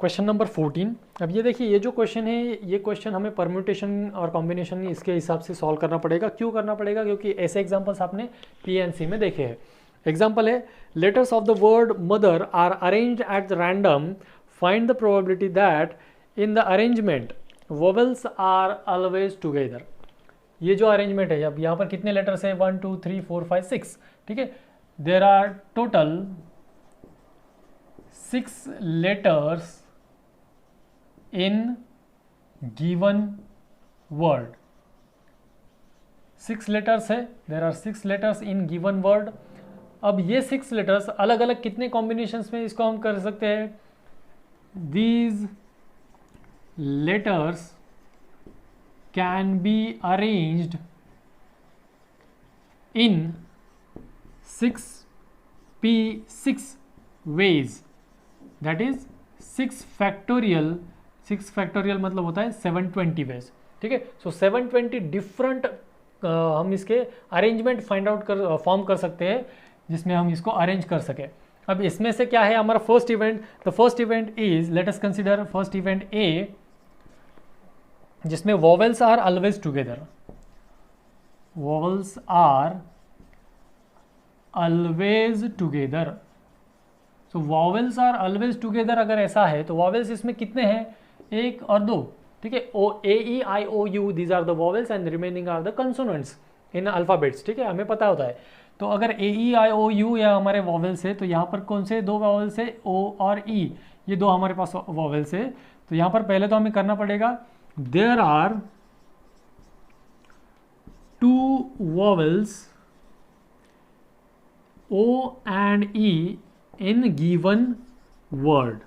Question number 14। अब ये देखिए, ये जो क्वेश्चन है, ये क्वेश्चन हमें परम्यूटेशन और कॉम्बिनेशन इसके हिसाब से सॉल्व करना पड़ेगा। क्यों करना पड़ेगा? क्योंकि ऐसे एग्जांपल्स आपने पीएनसी में देखे हैं। एग्जांपल है, letters of the word mother are arranged at random, find the probability that in the arrangement vowels are always together. ये जो अरेंजमेंट है, अब यहाँ पर कितने लेटर्स हैं? 1 2 3 4 5 6, ठीक है। There are total 6 letters in given word। 6 letters है, there are 6 letters in given word. अब ये 6 लेटर्स अलग अलग कितने कॉम्बिनेशंस में इसको हम कर सकते हैं? These letters can be arranged in 6 ways, that is 6 factorial. 6 factorial मतलब होता है 720 वेज, ठीक है। सो 720 डिफरेंट हम इसके अरेंजमेंट फाइंड आउट कर फॉर्म कर सकते हैं, जिसमें हम इसको अरेंज कर सके। अब इसमें से क्या है हमारा first event? The first event is, let us consider first event A, जिसमें vowels are always together. Vowels are always together. So vowels are always together अगर ऐसा है तो वॉवेल्स इसमें कितने हैं? 1 और 2, ठीक है। O A E I O U, these are the vowels and remaining are the consonants in alphabets, ठीक है, हमें पता होता है। तो अगर ए ई आई ओ यू या हमारे वॉवेल्स है, तो यहाँ पर कौन से 2 वॉवेल्स है? ओ और ई, ये 2 हमारे पास वॉवेल्स है। तो यहाँ पर पहले तो हमें करना पड़ेगा, there are 2 vowels O and E in given word.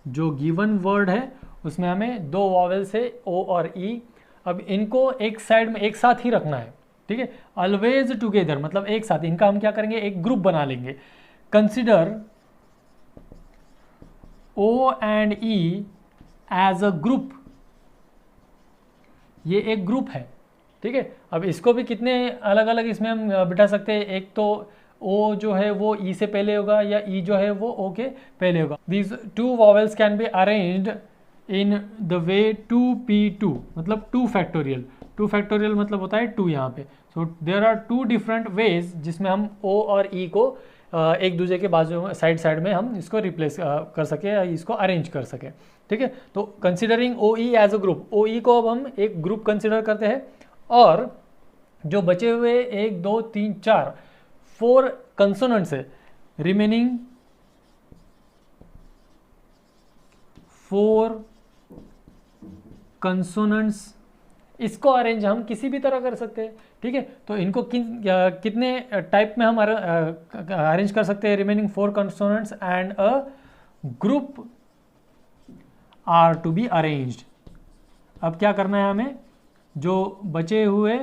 जो गिवन वर्ड है उसमें हमें 2 वॉवेल्स है, ओ और ई। अब इनको एक साइड में एक साथ ही रखना है, ठीक है। ऑलवेज टुगेदर मतलब एक साथ, इनका हम क्या करेंगे? एक ग्रुप बना लेंगे। Consider O and E as a group. ये एक ग्रुप है, ठीक है। अब इसको भी कितने अलग अलग इसमें हम बिठा सकते हैं? एक तो ओ जो है वो ई से पहले होगा, या ई जो है वो ओ के पहले होगा। These 2 vowels can be arranged in the way 2p2, मतलब 2 फैक्टोरियल। 2 फैक्टोरियल मतलब होता है 2 यहाँ पे। So there are 2 different ways जिसमें हम ओ और ई को एक दूसरे के बाजू साइड में हम इसको रिप्लेस कर सके या इसको अरेंज कर सके, ठीक है। तो considering O E as a group, O E को अब हम एक ग्रुप कंसिडर करते हैं, और जो बचे हुए 1 2 3 4 कंसोनेंट्स है, रिमेनिंग 4 कंसोनेंट्स, इसको अरेंज हम किसी भी तरह कर सकते हैं, ठीक है। तो इनको कितने टाइप में हम अरेंज कर सकते हैं? Remaining 4 consonants and a group are to be arranged. अब क्या करना है हमें? जो बचे हुए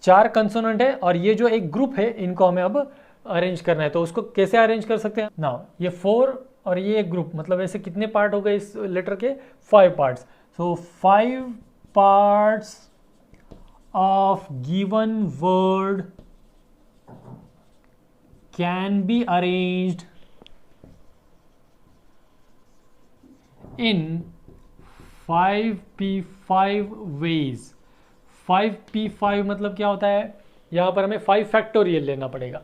4 कंसोनेंट है और ये जो एक ग्रुप है, इनको हमें अब अरेंज करना है। तो उसको कैसे अरेंज कर सकते हैं? नाउ ये 4 और ये एक ग्रुप, मतलब ऐसे कितने पार्ट हो गए इस लेटर के? 5 parts. So 5 parts of given word can be arranged in 5p5 ways. 5p5 मतलब क्या होता है? यहाँ पर हमें 5 फैक्टोरियल लेना पड़ेगा।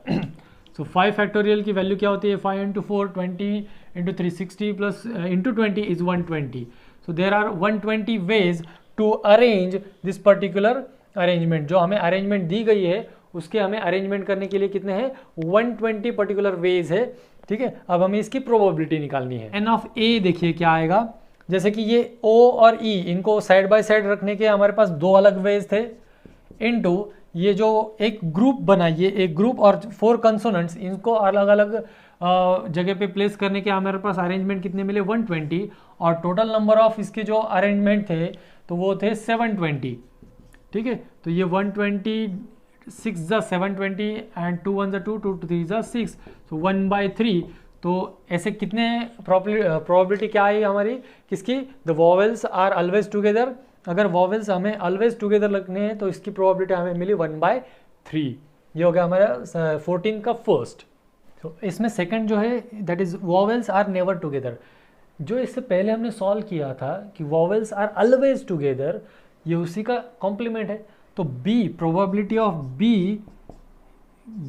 सो 5 फैक्टोरियल की वैल्यू क्या होती है? 5 into 4 20 into 3 60 plus into 20 is 120। So there are 120 ways to arrange this particular arrangement. जो हमें अरेंजमेंट दी गई है उसके हमें अरेंजमेंट करने के लिए कितने हैं? 120 पर्टिकुलर वेज है, ठीक है। अब हमें इसकी प्रोबेबिलिटी निकालनी है। एन ऑफ ए देखिए क्या आएगा। जैसे कि ये O और E, इनको साइड बाय साइड रखने के हमारे पास 2 अलग वेज थे, इनटू ये जो एक ग्रुप बना, ये एक ग्रुप और 4 कंसोनेंट्स, इनको अलग अलग जगह पे प्लेस करने के हमारे पास अरेंजमेंट कितने मिले? 120। और टोटल नंबर ऑफ इसके जो अरेंजमेंट थे तो वो थे 720, ठीक है। तो ये 120 6 ज़ा 720 एंड 2 1 ज़ा 2 2 3 ज़ा 6, सो 1/3। तो ऐसे कितने प्रोबेबिलिटी क्या आई हमारी किसकी? The vowels are always together. अगर वॉवेल्स हमें ऑलवेज टुगेदर लगने हैं तो इसकी प्रोबेबिलिटी हमें मिली 1/3। ये हो गया हमारा 14 का फर्स्ट। तो इसमें सेकंड जो है that is vowels are never together. जो इससे पहले हमने सॉल्व किया था कि वॉवेल्स आर ऑलवेज टुगेदर, ये उसी का कॉम्प्लीमेंट है। तो B, probability of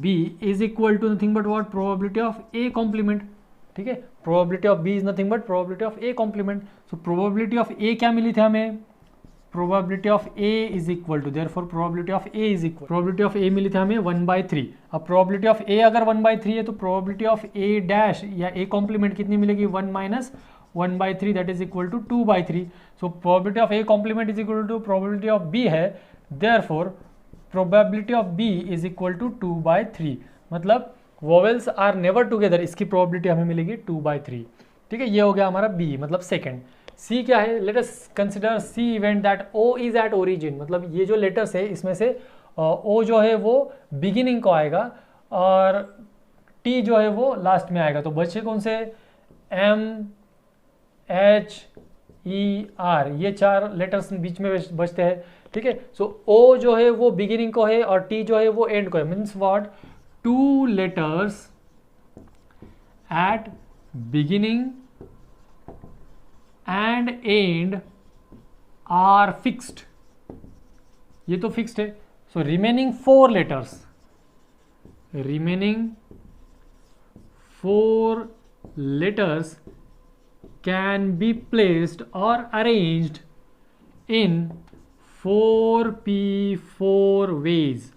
B is equal to nothing but what, probability of A complement. ठीक है, probability of B is nothing but probability of A complement. So probability of A क्या मिली थी हमें, probability of A is equal to, therefore probability of A is equal, probability of A मिली थी हमें 1/3। अब प्रोबेबिलिटी ऑफ ए अगर 1/3 है तो प्रोबेबिलिटी ऑफ ए डैश या ए कॉम्प्लीमेंट कितनी मिलेगी, 1 minus 1/3, that is equal to 2/3। So probability of A complement is equal to probability of B है, therefore probability of B is equal to 2/3। मतलब vowels are never together, इसकी probability हमें मिलेगी 2/3। ठीक है, ये हो गया हमारा बी मतलब सेकंड। सी क्या है, let us consider C event that O is at origin, मतलब ये जो लेटर्स है इसमें से ओ जो है वो बिगिनिंग को आएगा और टी जो है वो लास्ट में आएगा। तो बचे कौन से, एम, एच, ई, आर, ये चार लेटर्स बीच में बचते हैं। ठीक है, सो ओ जो है वो बिगिनिंग को है और टी जो है वो एंड को है, means what, 2 letters at beginning and end are fixed, ये तो फिक्स्ड है। So remaining 4 letters can be placed और arranged in 4p4 ways.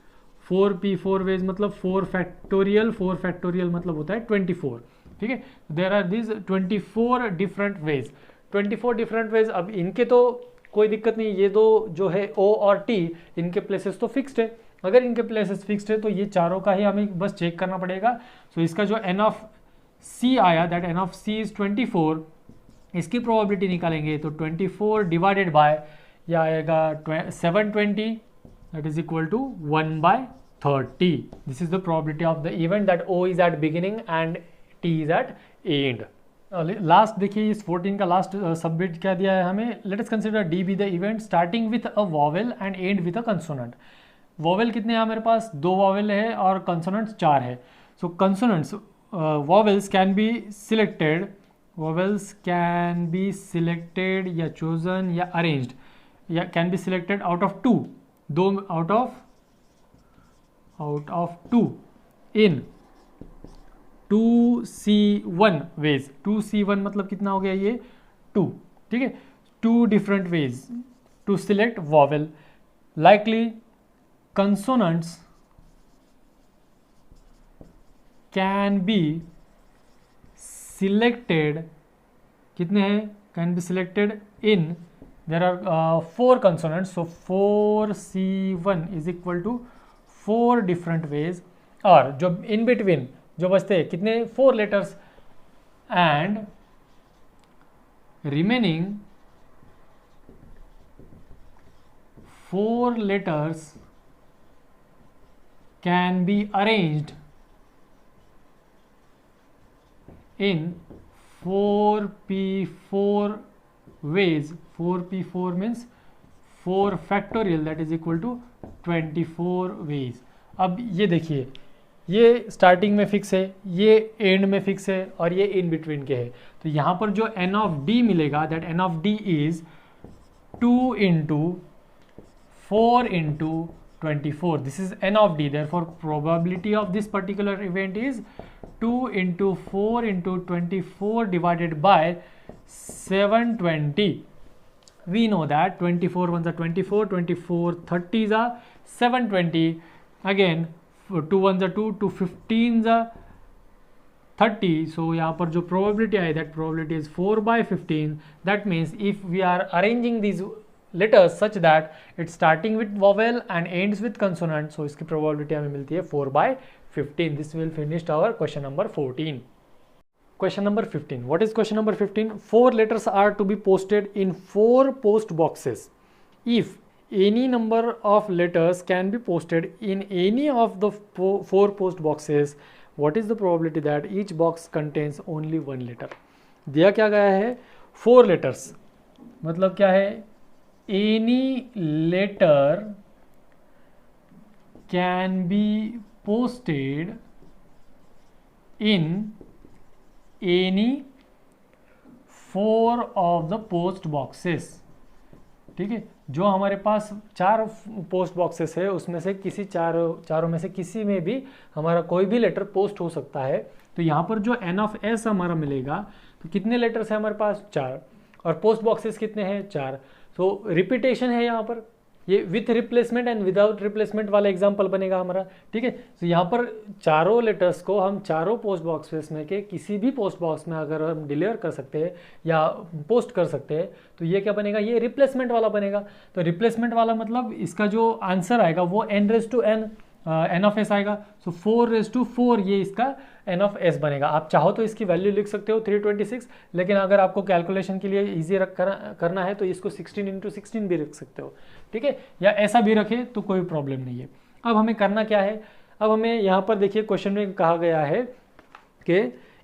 4p4 ways मतलब 4 फैक्टोरियल, 4 फैक्टोरियल मतलब होता है 24। ठीक है, there are this 24 different ways, 24 different ways. अब इनके तो कोई दिक्कत नहीं, ये दो जो है ओ और टी, इनके प्लेसेस तो फिक्स्ड है। अगर इनके प्लेसेस फिक्स्ड है तो ये चारों का ही हमें बस चेक करना पड़ेगा। सो इसका जो एन ऑफ सी आया, that N of C is 24, इसकी प्रोबेबिलिटी निकालेंगे तो 24 डिवाइडेड बाय, यह आएगा 720, that is equal to 1/30। This is the probability of the event that O is at beginning and T is at end. Last देखिए, इस 14 का last submit क्या दिया है हमें, late us consider D B the event starting with a vowel and and with a consonant. Vowel कितने हैं हमारे पास, 2 वॉवेल है और कंसोनेंट्स 4 है। So consonants, vowels can be selected, vowels can be selected या chosen या arranged या can be selected out of 2, दो out of 2 in 2c1 ways। 2c1 मतलब कितना हो गया, ये 2। ठीक है, 2 different ways to select vowel। likely consonants can be selected, कितने हैं, can be selected in, there are 4 consonants, so 4c1 is equal to 4 different ways. और जो इन बिटवीन जो बचते हैं कितने, 4 letters, and remaining 4 letters can be arranged in 4p4 ways। 4p4 means 4 factorial, that is equal to 24 ways। अब ये देखिए, ये स्टार्टिंग में फिक्स है, ये एंड में फिक्स है और ये इन बिटवीन के है। तो यहाँ पर जो n ऑफ d मिलेगा, that n of d is 2 into 4 into 24। This is n of d, therefore probability of this particular event is 2 into 4 into 24 divided by 720। We know that 24 ones are 24, 24 30s are 720, again 2 ones are 2, 2 15s are 30। so यहाँ पर जो probability I, that probability is 4/15। that means if we are arranging these letters such that it's starting with vowel and ends with consonant, so इसकी probability हमें मिलती है 4/15। this will finish our question number 14। question number 15, what is question number 15? 4 letters are to be posted in 4 post boxes। if any number of letters can be posted in any of the 4 post boxes, what is the probability that each box contains only 1 letter? दिया क्या गया है, 4 letters, मतलब क्या है, any letter can be posted in any 4 of the post boxes. ठीक है, जो हमारे पास 4 पोस्ट बॉक्सेस है उसमें से किसी चारों में से किसी में भी हमारा कोई भी लेटर पोस्ट हो सकता है। तो यहाँ पर जो n ऑफ s हमारा मिलेगा, तो कितने लेटर्स है हमारे पास 4, और पोस्ट बॉक्सेस कितने हैं 4। तो रिपीटेशन है यहाँ पर, ये with replacement and without replacement वाला एग्जांपल बनेगा हमारा। ठीक है, तो यहाँ पर चारों लेटर्स को हम चारों पोस्ट बॉक्सेस में के किसी भी पोस्ट बॉक्स में अगर हम डिलीवर कर सकते हैं या पोस्ट कर सकते हैं, तो ये क्या बनेगा, ये रिप्लेसमेंट वाला बनेगा। तो रिप्लेसमेंट वाला मतलब इसका जो आंसर आएगा वो n ऑफ s आएगा। सो 4/4 ये इसका n ऑफ s बनेगा। आप चाहो तो इसकी वैल्यू लिख सकते हो 326, लेकिन अगर आपको कैलकुलेशन के लिए ईजी करना है तो इसको 16/16 भी रख सकते हो। ठीक है, या ऐसा भी रखे तो कोई प्रॉब्लम नहीं है। अब हमें करना क्या है, अब हमें यहाँ पर देखिए क्वेश्चन में कहा गया है कि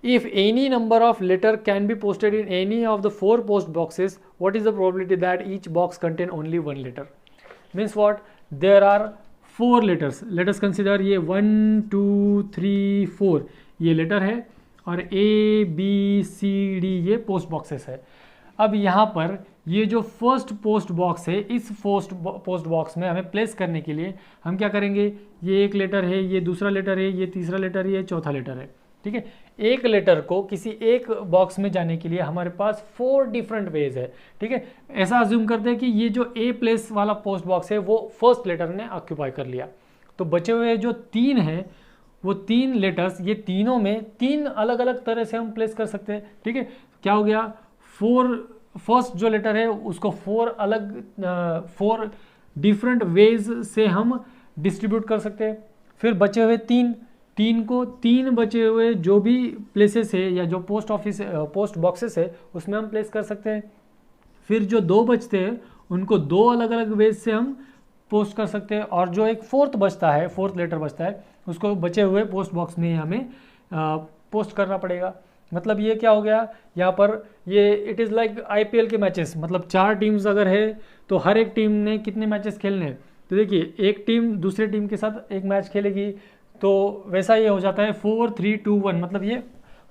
if any number of letter can be posted in any of the 4 post boxes, what is the probability that each box contain only 1 letter. Means what, there are 4 letters, let us consider ये 1 2 3 4 ये letter है, और A B C D ये post boxes है। अब यहाँ पर ये जो फर्स्ट पोस्ट बॉक्स है, इस पोस्ट बॉक्स में हमें प्लेस करने के लिए हम क्या करेंगे, ये एक लेटर है, ये दूसरा लेटर है, ये तीसरा लेटर है, ये चौथा लेटर है। ठीक है, एक लेटर को किसी एक बॉक्स में जाने के लिए हमारे पास 4 डिफरेंट वेज है। ठीक है, ऐसा अज्यूम करते हैं कि ये जो A प्लेस वाला पोस्ट बॉक्स है वो फर्स्ट लेटर ने ऑक्यूपाई कर लिया, तो बचे हुए जो 3 हैं वो 3 लेटर्स, ये तीनों में 3 अलग अलग तरह से हम प्लेस कर सकते हैं। ठीक है, क्या हो गया, 4 फर्स्ट जो लेटर है उसको 4 डिफरेंट वेज से हम डिस्ट्रीब्यूट कर सकते हैं। फिर बचे हुए 3 को 3 बचे हुए जो भी प्लेसेस है या जो पोस्ट बॉक्सेस है उसमें हम प्लेस कर सकते हैं। फिर जो 2 बचते हैं उनको 2 अलग अलग वेज से हम पोस्ट कर सकते हैं, और जो एक फोर्थ लेटर बचता है उसको बचे हुए पोस्ट बॉक्स में हमें पोस्ट करना पड़ेगा। मतलब ये क्या हो गया, यहाँ पर ये इट इज़ लाइक IPL के मैचेस, मतलब 4 टीम्स अगर है तो हर एक टीम ने कितने मैचेस खेलने हैं। तो देखिए, एक टीम दूसरे टीम के साथ एक मैच खेलेगी, तो वैसा ये हो जाता है 4 3 2 1, मतलब ये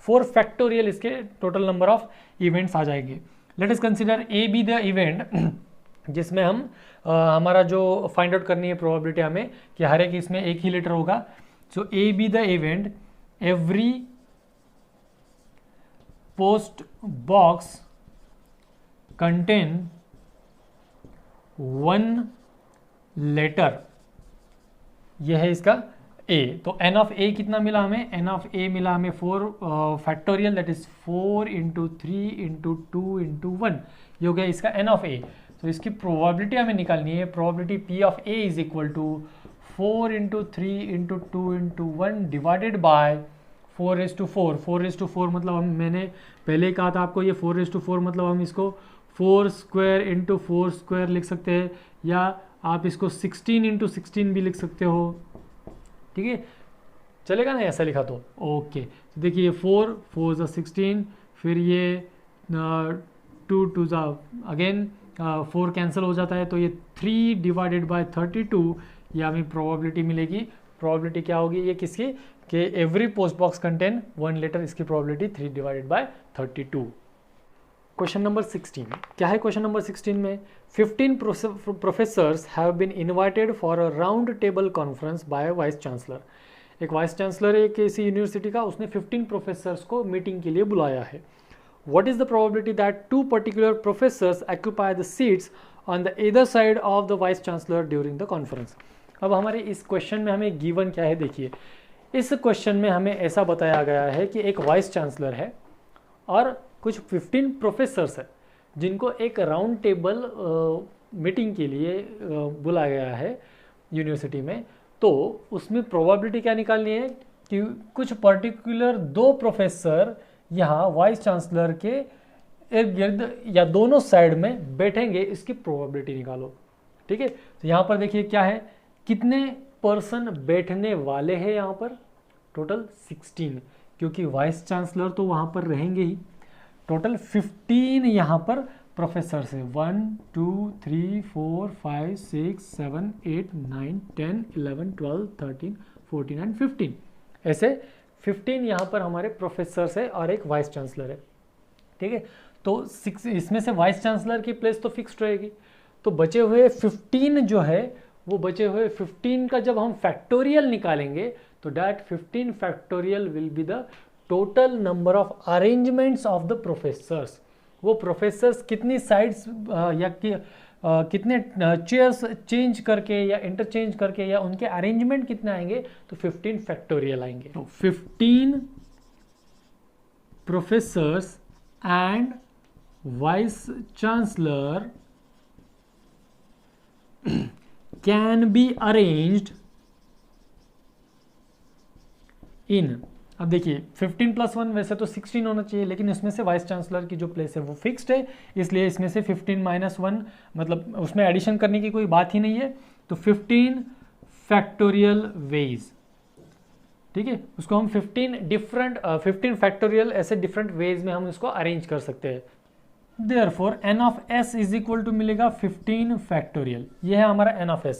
4 फैक्टोरियल इसके टोटल नंबर ऑफ इवेंट्स आ जाएंगे। Late us consider A be the event, जिसमें हम हमारा जो फाइंड आउट करनी है प्रोबेबिलिटी हमें कि हर एक इसमें एक ही लेटर होगा। So A be the event, every post box contain 1 letter, यह है इसका A। तो n ऑफ A कितना मिला हमें, n ऑफ A मिला हमें 4 फैक्टोरियल, दैट इज 4 × 3 × 2 × 1, ये हो गया इसका n ऑफ A। तो इसकी प्रोबेबिलिटी हमें निकालनी है, probability P of A is equal to 4 × 3 × 2 × 1 divided by 4/4। 4/4 मतलब मैंने पहले ही कहा था आपको, ये 4/4 मतलब हम इसको 4² × 4² लिख सकते हैं, या आप इसको 16 × 16 भी लिख सकते हो। ठीक है, चलेगा ना ऐसा लिखा तो, ओके। तो देखिए 4 4 16, फिर ये 2 2 अगेन 4 कैंसिल हो जाता है, तो ये 3 डिवाइडेड बाय 32, ये हमें प्रोबेबिलिटी मिलेगी। प्रोबेबिलिटी क्या होगी ये किसकी, कि every post box contain 1 letter, इसकी probability 3 divided by 32। Question number 16, क्या है क्वेश्चन नंबर 16 में, 15 professors have been invited for a round table conference by vice chancellor. एक वाइस चांसलर है किसी यूनिवर्सिटी का, उसने 15 प्रोफेसर्स को मीटिंग के लिए बुलाया है। What is the probability that 2 particular professors occupy the seats on the either side of the vice chancellor during the conference? अब हमारे इस क्वेश्चन में हमें गिवन क्या है, देखिए इस क्वेश्चन में हमें ऐसा बताया गया है कि एक वाइस चांसलर है और कुछ 15 प्रोफेसर्स है जिनको एक राउंड टेबल मीटिंग के लिए बुलाया गया है यूनिवर्सिटी में। तो उसमें प्रोबेबिलिटी क्या निकालनी है कि कुछ पर्टिकुलर 2 प्रोफेसर यहाँ वाइस चांसलर के इर्द गिर्द या दोनों साइड में बैठेंगे, इसकी प्रोबेबिलिटी निकालो। ठीक है, तो यहाँ पर देखिए क्या है, कितने पर्सन बैठने वाले हैं यहाँ पर, टोटल 16, क्योंकि वाइस चांसलर तो वहाँ पर रहेंगे ही। टोटल 15 यहाँ पर प्रोफेसर है, 1 2 3 4 5 6 7 8 9 10 11 12 13 14 एंड 15, ऐसे 15 यहाँ पर हमारे प्रोफेसर्स है और एक वाइस चांसलर है। ठीक है, तो 6 इसमें से वाइस चांसलर की प्लेस तो फिक्स्ड रहेगी। तो बचे हुए 15 जो है वो बचे हुए 15 का जब हम फैक्टोरियल निकालेंगे तो that 15 factorial will be the total number of arrangements of the professors. वो प्रोफेसर्स कितनी साइड्स या कितने चेयर्स चेंज करके या इंटरचेंज करके या उनके अरेंजमेंट कितने आएंगे, तो 15 फैक्टोरियल आएंगे। तो 15 professors and vice chancellor can be arranged इन, अब देखिए 15 + 1 वैसे तो 16 होना चाहिए, लेकिन इसमें से वाइस चांसलर की जो प्लेस है वो फिक्स्ड है, इसलिए इसमें से 15 - 1 मतलब उसमें एडिशन करने की कोई बात ही नहीं है। तो 15 फैक्टोरियल वेज, ठीक है, उसको हम 15 फैक्टोरियल ऐसे डिफरेंट वेज में हम इसको अरेंज कर सकते हैं। Therefore n of s is equal to मिलेगा 15 फैक्टोरियल, ये है हमारा n ऑफ s,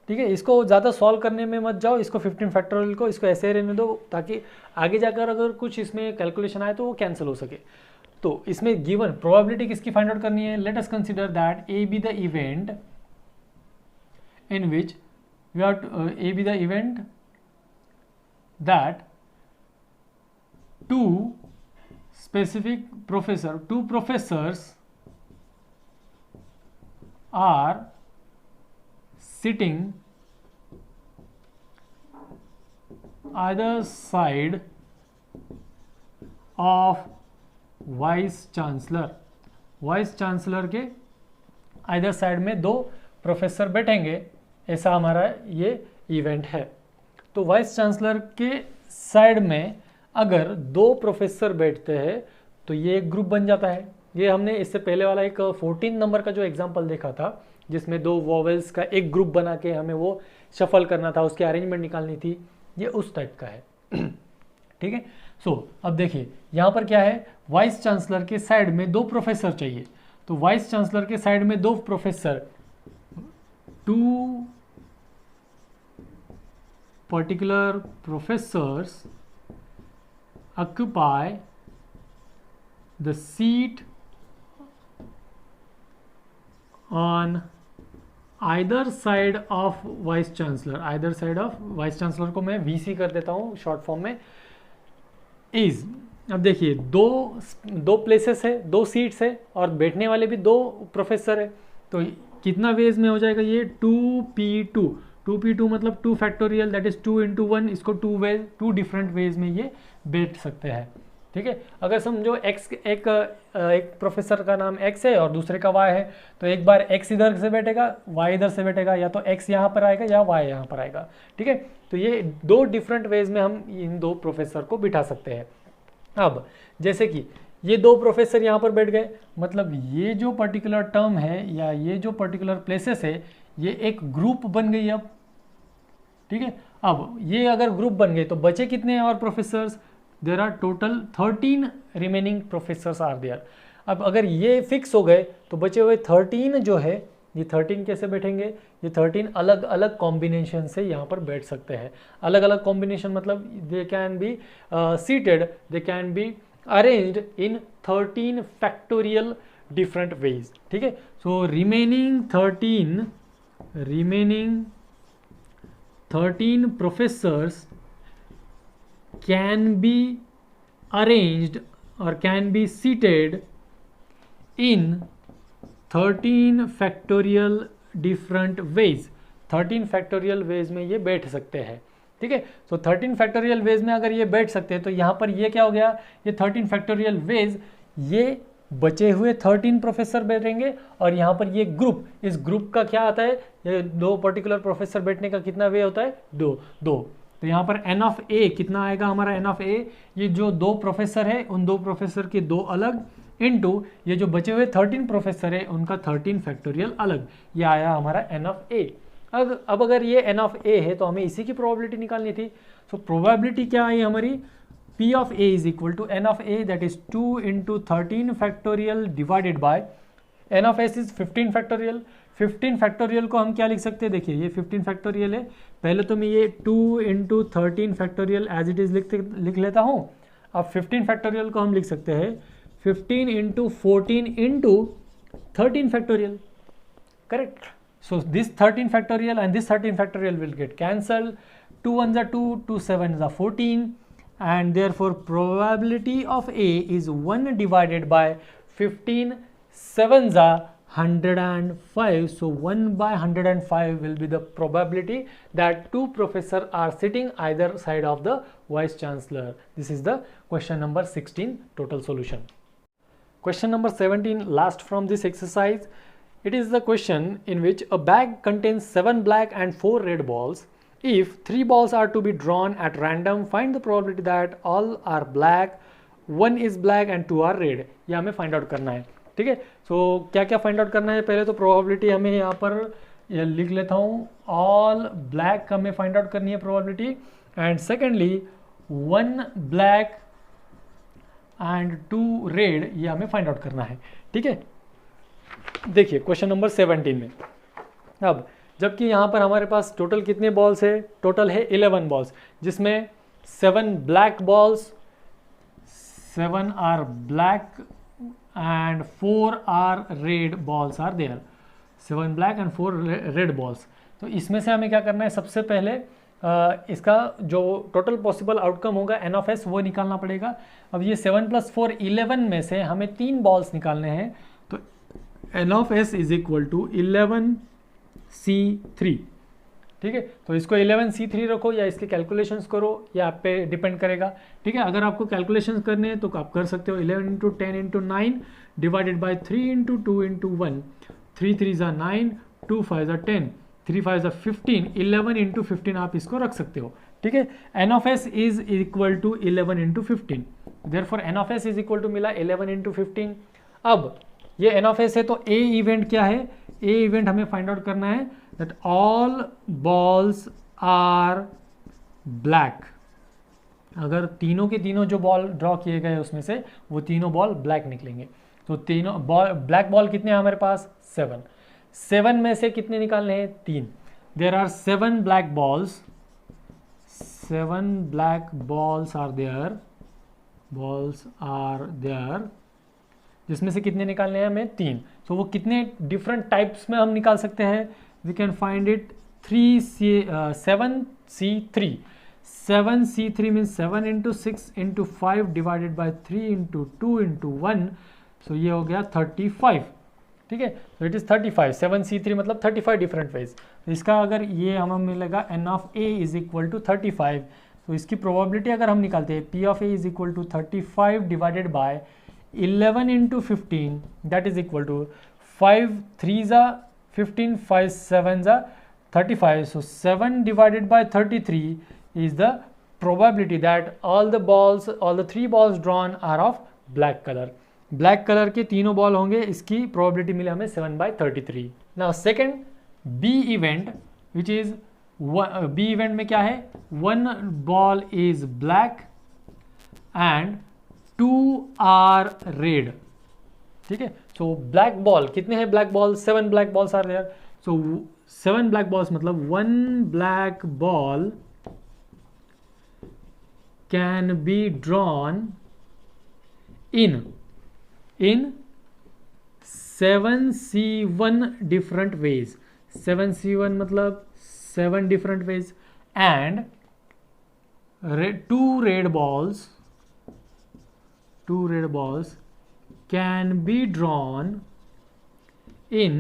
ठीक है। इसको ज़्यादा सॉल्व करने में मत जाओ, इसको 15 फैक्टोरियल को इसको ऐसे रहने दो ताकि आगे जाकर अगर कुछ इसमें कैलकुलेशन आए तो वो कैंसिल हो सके। तो इसमें गिवन प्रोबेबिलिटी किसकी फाइंड आउट करनी है, let us consider that A be the event in which we are A be the event that two professors are sitting either side of vice chancellor के either side में दो professor बैठेंगे, ऐसा हमारा ये event है। तो वाइस चांसलर के साइड में अगर दो प्रोफेसर बैठते हैं तो ये एक ग्रुप बन जाता है। ये हमने इससे पहले वाला एक 14 नंबर का जो एग्जांपल देखा था जिसमें दो वॉवेल्स का एक ग्रुप बना के हमें वो शफल करना था, उसकी अरेंजमेंट निकालनी थी, ये उस टाइप का है। ठीक है। सो अब देखिए यहाँ पर क्या है, वाइस चांसलर के साइड में दो प्रोफेसर चाहिए। तो वाइस चांसलर के साइड में दो professor, two particular professors occupy the seat on either side of vice chancellor। either side of vice chancellor को मैं VC कर देता हूँ शॉर्ट फॉर्म में। is, अब देखिए दो प्लेसेस है, दो सीट्स है और बैठने वाले भी दो प्रोफेसर है, तो कितना वेज में हो जाएगा ये 2p2। 2p2 मतलब 2 फैक्टोरियल, दैट इज 2 × 1। इसको टू डिफरेंट वेज में ये बैठ सकते हैं। ठीक है। अगर समझो एक प्रोफेसर का नाम x है और दूसरे का y है, तो एक बार x इधर से बैठेगा, y इधर से बैठेगा, या तो x यहाँ पर आएगा या y यहाँ पर आएगा। ठीक है। तो ये दो डिफरेंट वेज में हम इन दो प्रोफेसर को बिठा सकते हैं। अब जैसे कि ये दो प्रोफेसर यहाँ पर बैठ गए, मतलब ये जो पर्टिकुलर टर्म है या ये जो पर्टिकुलर प्लेसेस है ये एक ग्रुप बन गई अब। ठीक है। अब ये अगर ग्रुप बन गए तो बचे कितने हैं और professors, there are total 13 remaining professors are there. अब अगर ये फिक्स हो गए तो बचे हुए 13 जो है, ये 13 कैसे बैठेंगे, ये 13 अलग अलग कॉम्बिनेशन से यहाँ पर बैठ सकते हैं। अलग अलग कॉम्बिनेशन मतलब they can be seated, they can be arranged in 13 factorial different ways. ठीक है। So remaining 13 professors can be arranged or can be seated in 13 factorial different ways। 13 factorial veg में ये बैठ सकते हैं। ठीक है। तो 13 फैक्टोरियल वेज में अगर ये बैठ सकते हैं तो यहाँ पर ये क्या हो गया, ये 13 फैक्टोरियल वेज, ये बचे हुए 13 प्रोफेसर बैठेंगे और यहाँ पर ये ग्रुप, इस ग्रुप का क्या आता है, ये दो पर्टिकुलर प्रोफेसर बैठने का कितना वे होता है, दो। तो यहाँ पर n ऑफ a कितना आएगा हमारा, n ऑफ a, ये जो दो प्रोफेसर है उन दो प्रोफेसर के दो अलग, इनटू ये जो बचे हुए 13 प्रोफेसर है उनका 13 फैक्टोरियल अलग, ये आया हमारा n ऑफ a। अब अगर ये n ऑफ a है तो हमें इसी की प्रोबेबिलिटी निकालनी थी। सो प्रोबेबिलिटी क्या आई हमारी, P of A is equal to n of A, that is 2 × 13 factorial divided by n of S is 15 factorial। 15 factorial को हम क्या लिख सकते हैं, देखिए ये 15 फैक्टोरियल है, पहले तो मैं ये 2 × 13 फैक्टोरियल एज इट इज लिख लेता हूँ। अब 15 फैक्टोरियल को हम लिख सकते हैं 15 into 14 into 13 factorial. Correct? So this 13 factorial and this 13 factorial will get cancelled. 2 ones are 2, 2 sevens are 14, and therefore probability of A is 1 divided by 15 sevens are 105. So 1 by 105 will be the probability that two professors are sitting either side of the vice chancellor. This is the question number 16 total solution. Question number 17, last from this exercise. It is the question in which a bag contains 7 black and 4 red balls. If 3 balls are to be drawn at random, find the probability that all are black, 1 is black and 2 are red. ये हमें find out करना है. ठीक है, सो क्या क्या find out करना है? पहले तो प्रोबेबिलिटी हमें यहाँ पर लिख लेता हूँ, ऑल ब्लैक हमें फाइंड आउट करनी है probability, and secondly 1 black and 2 red ये हमें फाइंड आउट करना है. ठीक है, देखिए क्वेश्चन नंबर 17 में अब जबकि यहाँ पर हमारे पास टोटल कितने बॉल्स है? टोटल है 11 बॉल्स, जिसमें 7 black balls, 7 are black and 4 are red balls are there. 7 black and 4 red balls. तो इसमें से हमें क्या करना है? सबसे पहले इसका जो टोटल पॉसिबल आउटकम होगा n ऑफ s वो निकालना पड़ेगा. अब ये 7 + 4 11 में से हमें 3 बॉल्स निकालने हैं, तो n of s is equal to 11c3. ठीक है, तो इसको 11c3 रखो या इसके कैलकुलेशंस करो, ये आप पे डिपेंड करेगा. ठीक है, अगर आपको कैलकुलेशंस करने हैं तो आप कर सकते हो. 11 into 10 into 9 divided by 3 into 2 into 1, 3 3 9, 2 5 10, 3 5 15, 11 into 15 आप इसको रख सकते हो. ठीक है, N of S is equal to 11 into 15. Therefore N of S is equal to मिला 11 इंटू 15. अब ये एन ऑफ एस है, तो ए इवेंट क्या है? ए इवेंट हमें फाइंड आउट करना है that all balls are black. अगर तीनों के तीनों जो बॉल ड्रॉ किए गए उसमें से वो तीनों बॉल ब्लैक निकलेंगे. तो तीनों बॉल ब्लैक बॉल कितने हैं हमारे पास? 7. 7 में से कितने निकालने हैं? 3. There are 7 black balls, 7 black balls are there, जिसमें से कितने निकालने हैं हमें? 3. तो वो कितने डिफरेंट टाइप्स में हम निकाल सकते हैं? We can find it 7c3. 7c3 means 7 into 6 into 5 divided by 3 into 2 into 1. So ये हो गया 35. ठीक है, so it is 35. 7c3 मतलब 35 different ways. तो इसका अगर ये हमें मिलेगा n of a is equal to 35. तो इसकी probability अगर हम निकालते हैं, p of a is equal to 35 divided by 11 into 15, that is equal to 5 3s are 15, 5 7s are 35. So 7 divided by 33 is the probability that all the 3 balls drawn are of black color. Black color के तीनों ball होंगे, इसकी probability मिले हमें 7 by 33. Now second B event, which is B event में क्या है? 1 ball is black and 2 are red. ठीक है, सो ब्लैक बॉल कितने हैं? Black ball 7 black balls are there. So 7 black balls मतलब 1 black ball can be drawn in 7c1 different ways. 7c1 मतलब 7 different ways, and 2 red balls can be drawn in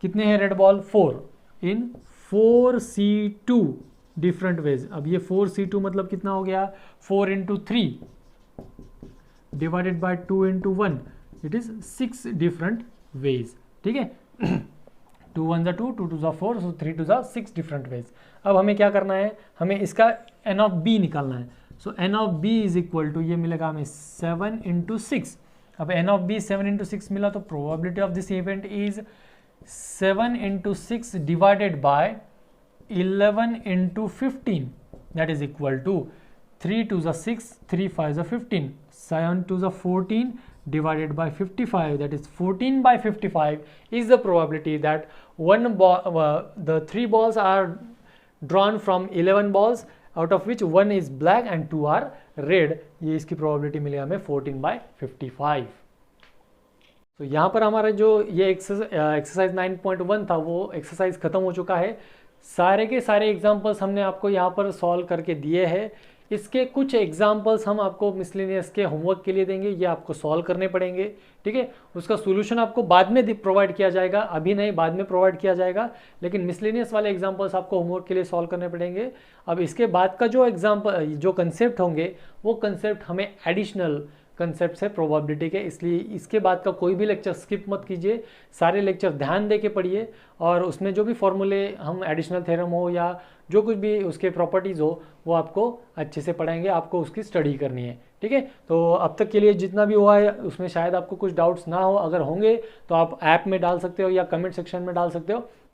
कितने हैं red ball? 4. in 4c2 different ways. अब ये 4c2 मतलब कितना हो गया? 4 into 3 divided bye 2 into 1, it is 6 different ways. ठीक है, 2 1s are 2, 2 2s are 4, so 3 2s are 6 different ways. अब हमें क्या करना है? हमें इसका n of b निकालना है. So n of b is equal to ये मिलेगा हमें 7 into 6. अब n of b 7 into 6 मिला, तो probability of this event is 7 into 6 divided by 11 into 15, that is equal to 3 2s are 6, 3 5s are 15, 7 2s are 14 divided by 55, that is 14 by 55 is the probability that the 3 balls are drawn from 11 balls out of which 1 is black and 2 are red. ये इसकी probability मिली हमें 14/55। तो यहाँ पर हमारा जो ये exercise 9.1 था वो एक्सरसाइज खत्म हो चुका है। सारे के सारे एग्जाम्पल्स हमने आपको यहाँ पर सॉल्व करके दिए हैं। इसके कुछ एग्जाम्पल्स हम आपको मिसलेनियस के होमवर्क के लिए देंगे, ये आपको सॉल्व करने पड़ेंगे, ठीक है। उसका सोल्यूशन आपको बाद में प्रोवाइड किया जाएगा, अभी नहीं, बाद में प्रोवाइड किया जाएगा, लेकिन मिसलेनियस वाले एग्जाम्पल्स आपको होमवर्क के लिए सॉल्व करने पड़ेंगे। अब इसके बाद का जो एग्जाम्पल जो कंसेप्ट होंगे वो कंसेप्ट हमें एडिशनल कंसेप्ट है प्रोबेबिलिटी के, इसलिए इसके बाद का कोई भी लेक्चर स्किप मत कीजिए, सारे लेक्चर ध्यान दे के पढ़िए और उसमें जो भी फॉर्मूले हम एडिशनल थ्योरम हो या जो कुछ भी उसके प्रॉपर्टीज़ हो वो आपको अच्छे से पढ़ाएंगे, आपको उसकी स्टडी करनी है, ठीक है। तो अब तक के लिए जितना भी हुआ है उसमें शायद आपको कुछ डाउट्स ना हो, अगर होंगे तो आप ऐप में डाल सकते हो या कमेंट सेक्शन में डाल सकते हो,